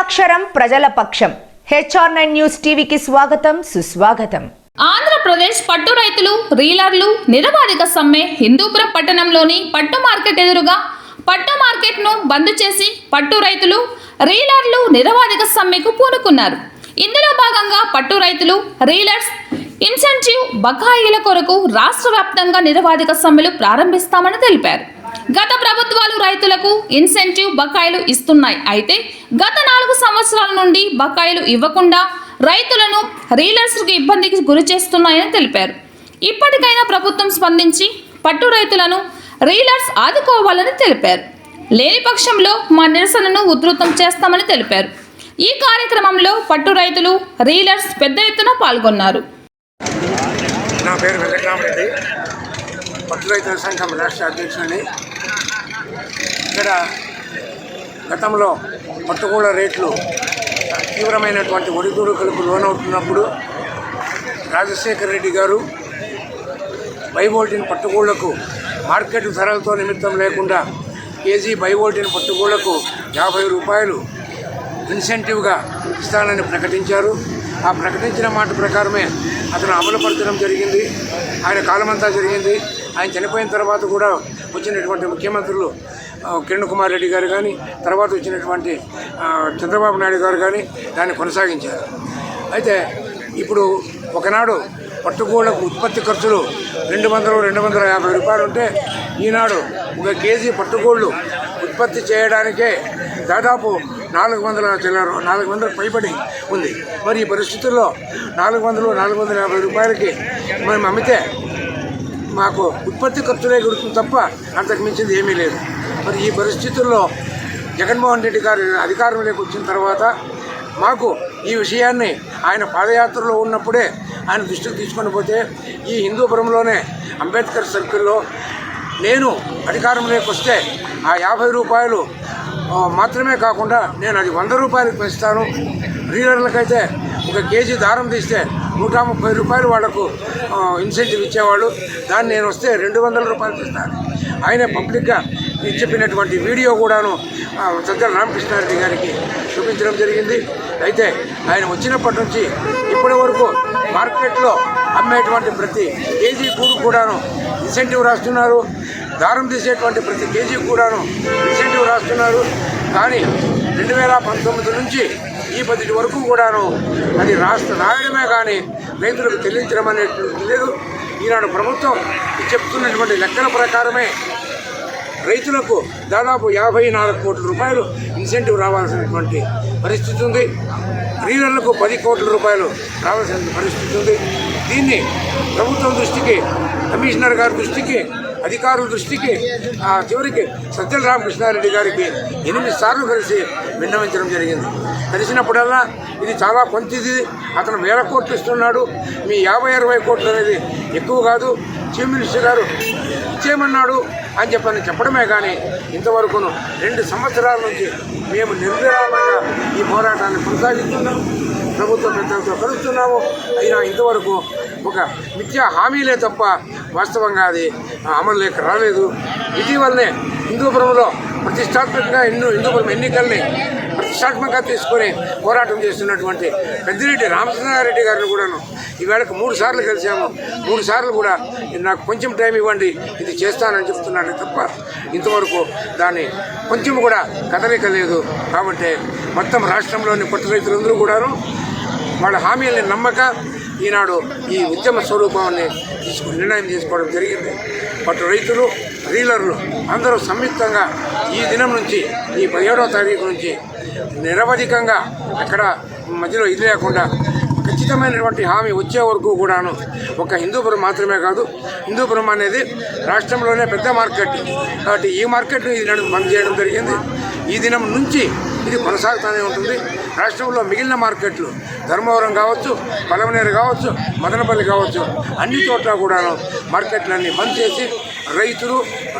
అక్షరం ప్రజల పక్షం. HR9 న్యూస్ టీవీకి స్వాగతం, సుస్వాగతం. ఆంధ్రప్రదేశ్ పట్టు రైతులు, రీలర్లు నిరవధిక సమ్మె. హిందూపురం పట్టణంలోని పట్టు మార్కెట్ ఎదురుగా పట్టు మార్కెట్ను బంద్ చేసి పట్టు రైతులు, రీలర్లు నిరవధిక సమ్మెకు పూనుకున్నారు. ఇందులో భాగంగా పట్టు రైతులు, రీలర్స్ ఇన్సెంటివ్ బకాయిల కొరకు రాష్ట్ర వ్యాప్తంగా నిరవధిక సమ్మెలు ప్రారంభిస్తామని తెలిపారు. గత ప్రభుత్వాలు రైతులకు ఇన్సెంటివ్ బకాయిలు ఇస్తున్నాయి. అయితే గత 4 సంవత్సరాల నుండి బకాయిలు ఇవ్వకుండా రైతులను, రీలర్స్కు ఇబ్బందికి గురి చేస్తున్నాయని తెలిపారు. ఇప్పటికైనా ప్రభుత్వం స్పందించి పట్టు రైతులను, రీలర్స్ ఆదుకోవాలని తెలిపారు. లేని పక్షంలో మా నిరసనను ఉధృతం చేస్తామని తెలిపారు. ఈ కార్యక్రమంలో పట్టు రైతులు, రీలర్స్ పెద్ద ఎత్తున పాల్గొన్నారు. నా పేరు వెంకటరామరెడ్డి, పట్టు రైతుల సంఘం రాష్ట్ర అధ్యక్షుడిని. ఇక్కడ గతంలో పట్టుగూళ్ళ రేట్లు తీవ్రమైనటువంటి ఒడిదుడుకులకు లోనవుతున్నప్పుడు రాజశేఖర రెడ్డి గారు బైవోల్టిన్ పట్టుగూళ్లకు మార్కెట్ ధరలతో నిమిత్తం లేకుండా కేజీ బైవోల్టిన్ పట్టుగూళ్లకు 50 రూపాయలు ఇన్సెంటివ్గా ఇస్తానని ప్రకటించారు. ఆ ప్రకటించిన మాట ప్రకారమే అతను అమలుపరచడం జరిగింది. ఆయన కాలమంతా జరిగింది. ఆయన చనిపోయిన తర్వాత కూడా వచ్చినటువంటి ముఖ్యమంత్రులు కిరణ్ కుమార్ రెడ్డి గారు కానీ, తర్వాత వచ్చినటువంటి చంద్రబాబు నాయుడు గారు కానీ దాన్ని కొనసాగించారు. అయితే ఇప్పుడు ఒకనాడు పట్టుగూళ్లకు ఉత్పత్తి ఖర్చులు 200-250 రూపాయలు ఉంటే ఈనాడు ఒక కేజీ పట్టుగూళ్ళు ఉత్పత్తి చేయడానికే దాదాపు 400 పైబడి ఉంది. మరి ఈ పరిస్థితుల్లో 450 రూపాయలకి మనం అమ్మితే మాకు ఉత్పత్తి ఖర్చులే గుర్తుంది తప్ప అంతకు మించింది ఏమీ లేదు. మరి ఈ పరిస్థితుల్లో జగన్మోహన్ రెడ్డి గారు అధికారంలోకి వచ్చిన తర్వాత మాకు ఈ విషయాన్ని ఆయన పాదయాత్రలో ఉన్నప్పుడే ఆయన దృష్టికి తీసుకొని పోతే ఈ హిందూపురంలోనే అంబేద్కర్ సర్కిల్లో నేను అధికారంలోకి వస్తే ఆ 50 రూపాయలు మాత్రమే కాకుండా నేను అది 100 రూపాయలకు పెంచుతాను. రీలర్లకైతే ఒక కేజీ దారం తీస్తే 130 రూపాయలు వాళ్లకు ఇన్సెంటివ్ ఇచ్చేవాళ్ళు. దాన్ని నేను వస్తే 200 రూపాయలు ఇస్తాను. ఆయనే పబ్లిక్గా చెప్పినటువంటి వీడియో కూడాను సజ్జల రామకృష్ణారెడ్డి గారికి చూపించడం జరిగింది. అయితే ఆయన వచ్చినప్పటి నుంచి ఇప్పటి వరకు మార్కెట్లో అమ్మేటువంటి ప్రతి కేజీ కూడాను ఇన్సెంటివ్ రాస్తున్నారు. దారం తీసేటువంటి ప్రతి కేజీ కూడాను ఇన్సెంటివ్ రాస్తున్నారు. కానీ 2019 నుంచి ఈ 10 వరకు కూడాను అది రాయడమే కానీ రైతులకు చెల్లించడం అనేటువంటి లేదు. ఈనాడు ప్రభుత్వం చెప్తున్నటువంటి లెక్కల ప్రకారమే రైతులకు దాదాపు 54 కోట్ల రూపాయలు ఇన్సెంటివ్ రావాల్సినటువంటి పరిస్థితి ఉంది. రీలర్లకు 10 కోట్ల రూపాయలు రావాల్సిన పరిస్థితి ఉంది. దీన్ని ప్రభుత్వం దృష్టికి, కమిషనర్ గారి దృష్టికి, అధికారుల దృష్టికి చివరికి సజ్జల రామకృష్ణారెడ్డి గారికి 8 సార్లు కలిసి విన్నవించడం జరిగింది. కలిసినప్పుడల్లా ఇది చాలా కొంతది, అతను 1000 కోట్లు ఇస్తున్నాడు, మీ 50-60 కోట్లు అనేది ఎక్కువ కాదు, చీఫ్ మినిస్టర్ గారు ఇచ్చేయమన్నాడు అని చెప్పడమే కానీ ఇంతవరకు 2 సంవత్సరాల నుంచి మేము నిర్విరామంగా ఈ పోరాటాన్ని కొనసాగిస్తున్నాం. ప్రభుత్వ పెద్దలతో కలుస్తున్నాము. అయినా ఇంతవరకు ఒక మిథ్యా హామీలే తప్ప వాస్తవంగా అది అమలులోకి రాలేదు. ఇటీవలనే హిందూపురంలో ప్రతిష్టాత్మకంగా హిందూపురం ఎన్నికల్ని ప్రతిష్టాత్మకంగా తీసుకొని పోరాటం చేస్తున్నటువంటి పెద్దిరెడ్డి రామచంద్రారెడ్డి గారిని కూడాను ఈవేళకు 3 సార్లు కలిసాము. 3 సార్లు కూడా నాకు కొంచెం టైం ఇవ్వండి, ఇది చేస్తానని చెప్తున్నాను తప్ప ఇంతవరకు దాన్ని కొంచెం కూడా కదలిక లేదు. కాబట్టి మొత్తం రాష్ట్రంలోని పట్టు రైతులందరూ కూడాను వాళ్ళ హామీలని నమ్మక ఈనాడు ఈ ఉద్యమ స్వరూపాన్ని నిర్ణయం తీసుకోవడం జరిగింది. పట్టు రైతులు, రీలర్లు అందరూ సంయుక్తంగా ఈ దినం నుంచి, ఈ 17వ తారీఖు నుంచి నిరవధికంగా ఎక్కడ మధ్యలో ఇది లేకుండా ఖచ్చితమైనటువంటి హామీ వచ్చే వరకు కూడాను ఒక హిందూపురం మాత్రమే కాదు, హిందూపురం అనేది రాష్ట్రంలోనే పెద్ద మార్కెట్. కాబట్టి ఈ మార్కెట్ను ఈ నడుము బంద్ చేయడం జరిగింది. ఈ దినం నుంచి ఇది కొనసాగుతూనే ఉంటుంది. రాష్ట్రంలో మిగిలిన మార్కెట్లు ధర్మవరం కావచ్చు, పలమనేరు కావచ్చు, మదనపల్లి కావచ్చు, అన్ని చోట్ల కూడాను మార్కెట్లన్నీ బంద్ చేసి రైతులు,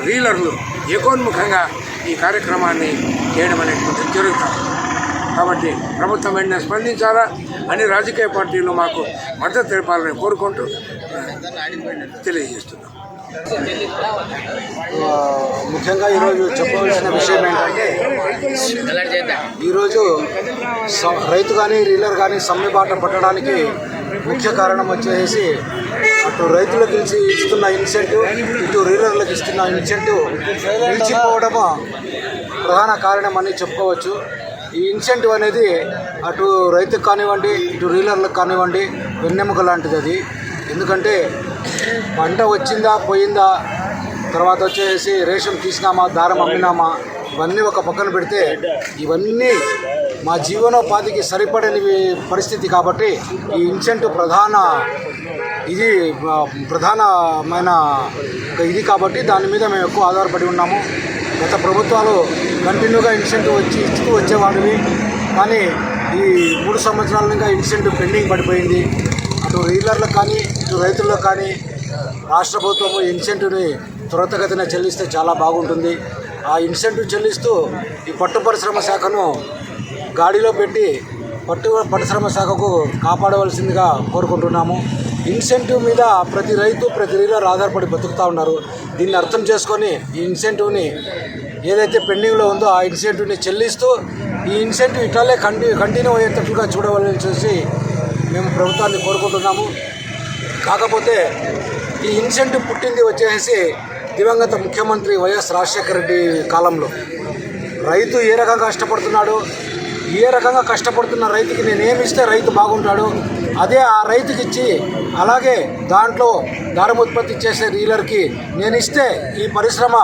రీలర్లు ఏకోన్ముఖంగా ఈ కార్యక్రమాన్ని చేయడం అనేటువంటి జరుగుతాం. కాబట్టి ప్రభుత్వం వెంటనే స్పందించాలా, అన్ని రాజకీయ పార్టీలు మాకు మద్దతు తెలపాలని కోరుకుంటూ తెలియజేస్తున్నాం. ముఖ్యంగా ఈరోజు చెప్పవలసిన విషయం ఏంటంటే, ఈరోజు రైతు కానీ రీలర్ కానీ సమ్మె బాట పట్టడానికి ముఖ్య కారణం వచ్చేసి అటు రైతులకు ఇస్తున్న ఇన్సెంటివ్, ఇటు రీలర్లకు ఇస్తున్న ఇన్సెంటివ్ నిలిచిపోవడము ప్రధాన కారణం అని చెప్పుకోవచ్చు. ఈ ఇన్సెంటివ్ అనేది అటు రైతుకు కానివ్వండి, ఇటు రీలర్లకు కానివ్వండి వెన్నెముక లాంటిది అది. ఎందుకంటే పంట వచ్చిందా పోయిందా, తర్వాత వచ్చేసి రేషన్ తీసినామా, దారం అమ్మినామా, ఇవన్నీ ఒక పక్కన పెడితే ఇవన్నీ మా జీవనోపాధికి సరిపడని పరిస్థితి. కాబట్టి ఈ ఇన్సెంటివ్ ప్రధానమైన ఇది కాబట్టి దాని మీద మేము ఎక్కువ ఆధారపడి ఉన్నాము. గత ప్రభుత్వాలు కంటిన్యూగా ఇన్సెంటివ్ ఇస్తూ వచ్చేవాడివి, కానీ ఈ 3 సంవత్సరాల నుంచి ఇన్సెంటివ్ పెండింగ్ పడిపోయింది. అటు రీలర్లకు కానీ ఇటు రైతులకు కానీ రాష్ట్ర ప్రభుత్వము ఇన్సెంటివ్ని త్వరితగతిన చెల్లిస్తే చాలా బాగుంటుంది. ఆ ఇన్సెంటివ్ చెల్లిస్తూ ఈ పట్టు పరిశ్రమ శాఖను గాడిలో పెట్టి పట్టు పరిశ్రమ శాఖకు కాపాడవలసిందిగా కోరుకుంటున్నాము. ఇన్సెంటివ్ మీద ప్రతి రైతు ప్రతి రీలర్ ఆధారపడి బతుకుతూ ఉన్నారు. దీన్ని అర్థం చేసుకొని ఈ ఇన్సెంటివ్ని ఏదైతే పెండింగ్లో ఉందో ఆ ఇన్సెంటివ్ని చెల్లిస్తూ ఈ ఇన్సెంటివ్ ఇటాలే కంటిన్యూ అయ్యేటట్లుగా చూడవాలని చూసి మేము ప్రభుత్వాన్ని కోరుకుంటున్నాము. కాకపోతే ఈ ఇన్సెంటివ్ పుట్టింది వచ్చేసి దివంగత ముఖ్యమంత్రి వైఎస్ రాజశేఖర రెడ్డి కాలంలో. రైతు ఏ రకంగా కష్టపడుతున్నాడు, ఏ రకంగా కష్టపడుతున్న రైతుకి నేనేమి ఇస్తే రైతు బాగుంటాడు, అదే ఆ రైతుకి ఇచ్చి అలాగే దాంట్లో దారం ఉత్పత్తి చేసే రీలర్కి నేను ఇస్తే ఈ పరిశ్రమ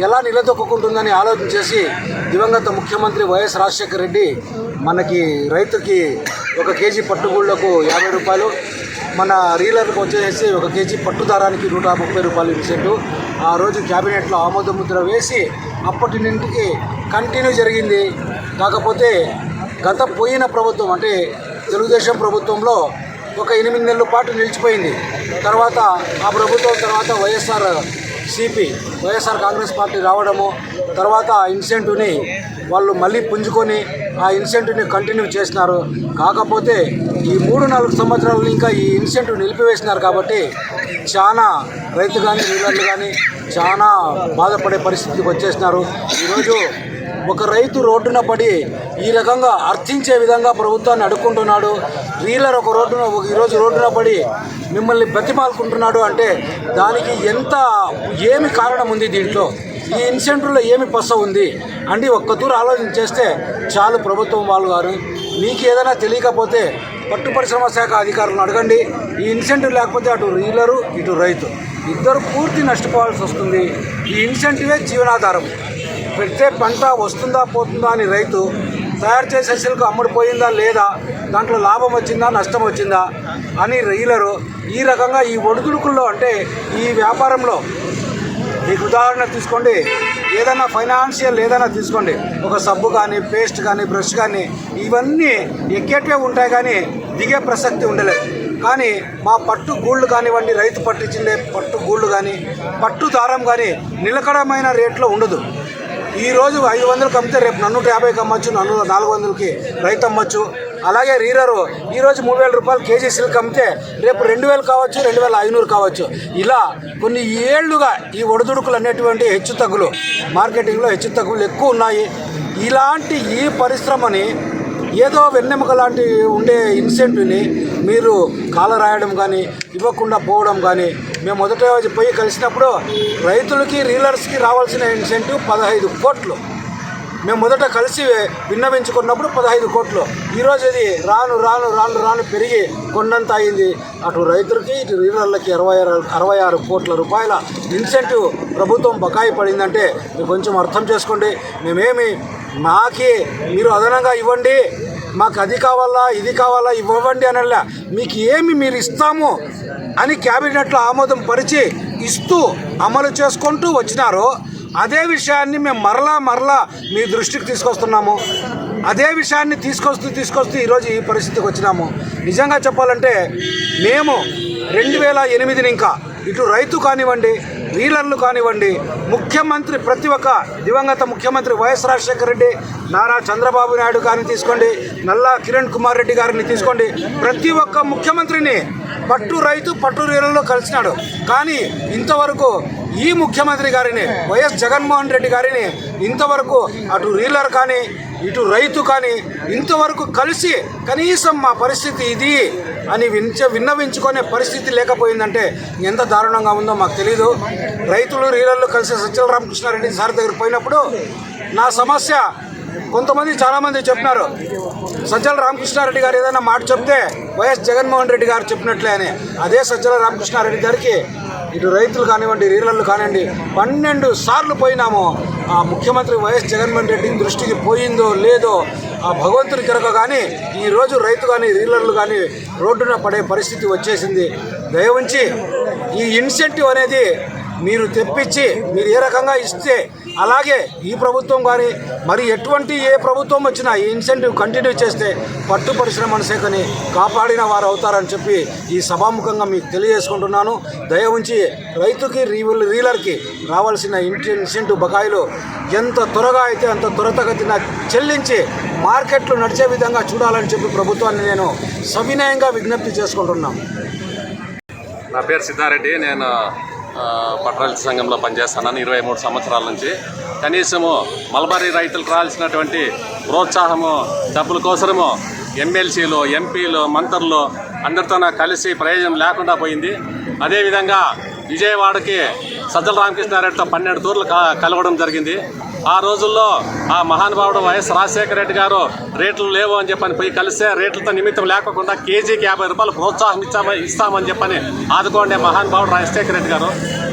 ఎలా నిలదొక్కుంటుందని ఆలోచన చేసి దివంగత ముఖ్యమంత్రి వైఎస్ రాజశేఖర రెడ్డి మనకి రైతుకి 1 కేజీ పట్టుగూళ్ళకు 50 రూపాయలు, మన రీలర్కి వచ్చేసి 1 కేజీ పట్టు దారానికి 130 రూపాయలు ఇన్సెంటివ్ ఆ రోజు క్యాబినెట్లో ఆమోద ముద్ర వేసి అప్పటి నుండి కంటిన్యూ జరిగింది. కాకపోతే గత పోయిన ప్రభుత్వం అంటే తెలుగుదేశం ప్రభుత్వంలో ఒక 8 నెలల పాటు నిలిచిపోయింది. తర్వాత ఆ ప్రభుత్వం తర్వాత వైఎస్ఆర్ కాంగ్రెస్ పార్టీ రావడము, తర్వాత ఆ ఇన్సెంటివ్ని వాళ్ళు మళ్ళీ పుంజుకొని ఆ ఇన్సెంటివ్ని కంటిన్యూ చేసినారు. కాకపోతే ఈ 3-4 సంవత్సరాలు ఇంకా ఈ ఇన్సెంటివ్ నిలిపివేసినారు. కాబట్టి చాలా రైతు కానీ రీలర్లు కానీ చాలా బాధపడే పరిస్థితికి వచ్చేసినారు. ఈరోజు ఒక రైతు రోడ్డున పడి ఈ రకంగా అర్థించే విధంగా ప్రభుత్వాన్ని అడుక్కుంటున్నాడు. రీలర్ ఈరోజు రోడ్డున పడి మిమ్మల్ని బతిమాలుకుంటున్నాడు అంటే దానికి ఏమి కారణం ఉంది, దీంట్లో ఈ ఇన్సెంటివ్లో ఏమి పస్స ఉంది అంటే ఒక్కతూరు ఆలోచన చేస్తే చాలు. ప్రభుత్వం వాళ్ళు గారు మీకు ఏదైనా తెలియకపోతే పట్టు పరిశ్రమ శాఖ అధికారులను అడగండి. ఈ ఇన్సెంటివ్ లేకపోతే అటు రీలరు ఇటు రైతు ఇద్దరు పూర్తి నష్టపోవాల్సి వస్తుంది. ఈ ఇన్సెంటివే జీవనాధారం. పెడితే పంట వస్తుందా పోతుందా అని రైతు తయారు చేసే సిల్క్ అమ్ముడుపోయిందా లేదా, దాంట్లో లాభం వచ్చిందా నష్టం వచ్చిందా అని రీలరు. ఈ రకంగా ఈ ఒడిదుడుకుల్లో అంటే ఈ వ్యాపారంలో మీకు ఉదాహరణ తీసుకోండి, ఏదైనా ఫైనాన్షియల్ ఏదైనా తీసుకోండి, ఒక సబ్బు కానీ పేస్ట్ కానీ బ్రష్ కానీ ఇవన్నీ ఎక్కేటే ఉంటాయి కానీ దిగే ప్రసక్తి ఉండలేదు. కానీ మా పట్టు గూళ్ళు కానివ్వండి, రైతు పట్టించిండే పట్టు గూళ్ళు కానీ పట్టు దారం కానీ నిలకడమైన రేట్లో ఉండదు. ఈరోజు 500కి అమ్మితే రేపు 150కి అమ్మచ్చు, 400కి రైతు అమ్మచ్చు. అలాగే రీలరు ఈరోజు 3000 రూపాయలు కేజీ సిల్క్ అమ్మితే రేపు 2000 కావచ్చు, 2500 కావచ్చు. ఇలా కొన్ని ఏళ్లుగా ఈ ఒడిదుడుకులు అనేటువంటి హెచ్చుతగ్గులు మార్కెటింగ్లో హెచ్చుతగ్గులు ఎక్కువ ఉన్నాయి. ఇలాంటి ఈ పరిశ్రమని ఏదో వెన్నెముక లాంటి ఉండే ఇన్సెంటివ్ని మీరు కాలరాయడం కానీ ఇవ్వకుండా పోవడం కానీ, మేము మొదట పోయి కలిసినప్పుడు రైతులకి రీలర్స్కి రావాల్సిన ఇన్సెంటివ్ 15 కోట్లు. మేము మొదట కలిసి విన్నవించుకున్నప్పుడు 15 కోట్లు. ఈరోజు ఇది రాను పెరిగి కొండంత అయింది. అటు రైతులకి ఇటు రీలర్లకి 66 కోట్ల రూపాయల ఇన్సెంటివ్ ప్రభుత్వం బకాయి పడిందంటే మీరు కొంచెం అర్థం చేసుకోండి. మాకి మీరు అదనంగా ఇవ్వండి, మాకు అది కావాలా ఇది కావాలా ఇవ్వండి అనల్లా, మీకు ఏమి మీరు ఇస్తాము అని క్యాబినెట్లో ఆమోదం పరిచి ఇస్తూ అమలు చేసుకుంటూ వచ్చినారో అదే విషయాన్ని మేము మరలా మీ దృష్టికి తీసుకొస్తున్నాము. అదే విషయాన్ని తీసుకొస్తూ ఈరోజు ఈ పరిస్థితికి వచ్చినాము. నిజంగా చెప్పాలంటే మేము 2008 ఇంకా ఇటు రైతు కానివ్వండి, రీలర్లు కానివ్వండి, ముఖ్యమంత్రి ప్రతి ఒక్క దివంగత ముఖ్యమంత్రి వైఎస్ రాజశేఖర రెడ్డి, నారా చంద్రబాబు నాయుడు గారిని తీసుకోండి, నల్లా కిరణ్ కుమార్ రెడ్డి గారిని తీసుకోండి, ప్రతి ఒక్క ముఖ్యమంత్రిని పట్టు రైతు పట్టు రీలర్లో కలిసినాడు. కానీ ఇంతవరకు ఈ ముఖ్యమంత్రి గారిని వైఎస్ జగన్మోహన్ రెడ్డి గారిని ఇంతవరకు అటు రీలర్ కానీ ఇటు రైతు కానీ ఇంతవరకు కలిసి కనీసం మా పరిస్థితి ఇది అని విన్నవించుకునే పరిస్థితి లేకపోయిందంటే ఎంత దారుణంగా ఉందో మాకు తెలీదు. రైతులు రీలర్లు కలిసి సజ్జల రామకృష్ణారెడ్డి సార్ దగ్గర పోయినప్పుడు నా సమస్య కొంతమంది చాలామంది చెప్పినారు, సజ్జల రామకృష్ణారెడ్డి గారు ఏదైనా మాట చెప్తే వైఎస్ జగన్మోహన్ రెడ్డి గారు చెప్పినట్లే అని. అదే సజ్జల రామకృష్ణారెడ్డి గారికి ఇటు రైతులు కానివ్వండి రీలర్లు కానివ్వండి 12 సార్లు పోయినాము. ఆ ముఖ్యమంత్రి వైఎస్ జగన్మోహన్ రెడ్డి దృష్టికి పోయిందో లేదో ఆ భగవంతుని కిరక కానీ ఈరోజు రైతు కానీ రీలర్లు కానీ రోడ్డున పడే పరిస్థితి వచ్చేసింది. దయవుంచి ఈ ఇన్సెంటివ్ అనేది మీరు తెప్పించి మీరు ఏ రకంగా ఇస్తే అలాగే ఈ ప్రభుత్వం కానీ మరి ఎటువంటి ఏ ప్రభుత్వం వచ్చినా ఈ ఇన్సెంటివ్ కంటిన్యూ చేస్తే పట్టు పరిశ్రమ శాఖని కాపాడిన వారు అవుతారని చెప్పి ఈ సభాముఖంగా మీకు తెలియజేసుకుంటున్నాను. దయ ఉంచి రైతుకి రీలర్కి రావాల్సిన ఇన్సెంటివ్ బకాయిలు ఎంత త్వరగా అయితే అంత త్వరితగతిన చెల్లించి మార్కెట్లు నడిచే విధంగా చూడాలని చెప్పి ప్రభుత్వాన్ని నేను సవినయంగా విజ్ఞప్తి చేసుకుంటున్నాను. నా పేరు సిద్ధారెడ్డి. నేను పట్టణ సంఘంలో పనిచేస్తున్నాను 23 సంవత్సరాల నుంచి. కనీసము మల్బరీ రైతులకు రావాల్సినటువంటి ప్రోత్సాహము డబ్బుల కోసము ఎమ్మెల్సీలు, ఎంపీలు, మంత్రులు అందరితో కలిసి ప్రయోజనం లేకుండా పోయింది. అదేవిధంగా విజయవాడకి సజ్జల రామకృష్ణారెడ్డితో 12 తూర్లు కలవడం జరిగింది. ఆ రోజుల్లో ఆ మహానుభావుడు వైఎస్ రాజశేఖర రెడ్డి గారు రేట్లు లేవు అని చెప్పని పోయి కలిస్తే రేట్లతో నిమిత్తం లేకుండా కేజీకి 50 రూపాయలు ప్రోత్సాహం ఇస్తామని చెప్పని ఆదుకోండి మహానుభావుడు రాజశేఖర రెడ్డి గారు.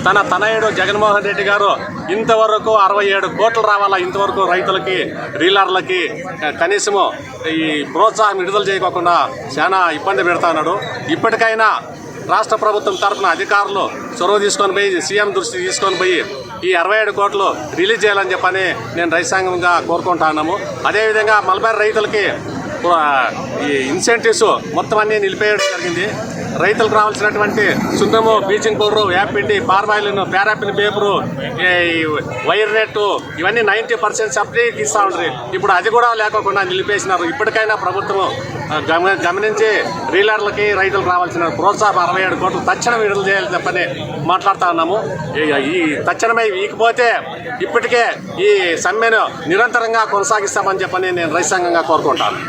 తన తనయుడు జగన్మోహన్ రెడ్డి గారు ఇంతవరకు 67 కోట్లు రావాలా ఇంతవరకు రైతులకి రీలర్లకి కనీసము ఈ ప్రోత్సాహం విడుదల చేయకోకుండా చాలా ఇబ్బంది పెడతా ఉన్నాడు. ఇప్పటికైనా రాష్ట్ర ప్రభుత్వం తరఫున అధికారులు చొరవ తీసుకొని పోయి సీఎం దృష్టి తీసుకొని పోయి ఈ 67 కోట్లు రిలీజ్ చేయాలని చెప్పని నేను రైతు సంఘంగా కోరుకుంటున్నాము. అదేవిధంగా మల్బరీ రైతులకి ఈ ఇన్సెంటివ్స్ మొత్తం అన్నీ నిలిపేయడం జరిగింది. రైతులకు రావాల్సినటువంటి సున్నము, బ్లీచింగ్ పౌడరు, యాపిండి, పార్మాయిలిన్, పారాఫిన్ పేపరు, వైర్ నెట్ ఇవన్నీ 90% సబ్సిడీకి ఇస్తూ ఉంటారు. ఇప్పుడు అది కూడా లేకుండా నిలిపేసినారు. ఇప్పటికైనా ప్రభుత్వం గమనించి రీలర్లకి రైతులకు రావాల్సిన ప్రోత్సాహం 67 కోట్లు తక్షణం విడుదల చేయాలని చెప్పని మాట్లాడుతూ ఉన్నాము. ఈ తక్షణమే వీకపోతే ఇప్పటికే ఈ సమ్మెను నిరంతరంగా కొనసాగిస్తామని చెప్పని నేను రైతు సంఘంగా కోరుకుంటాను.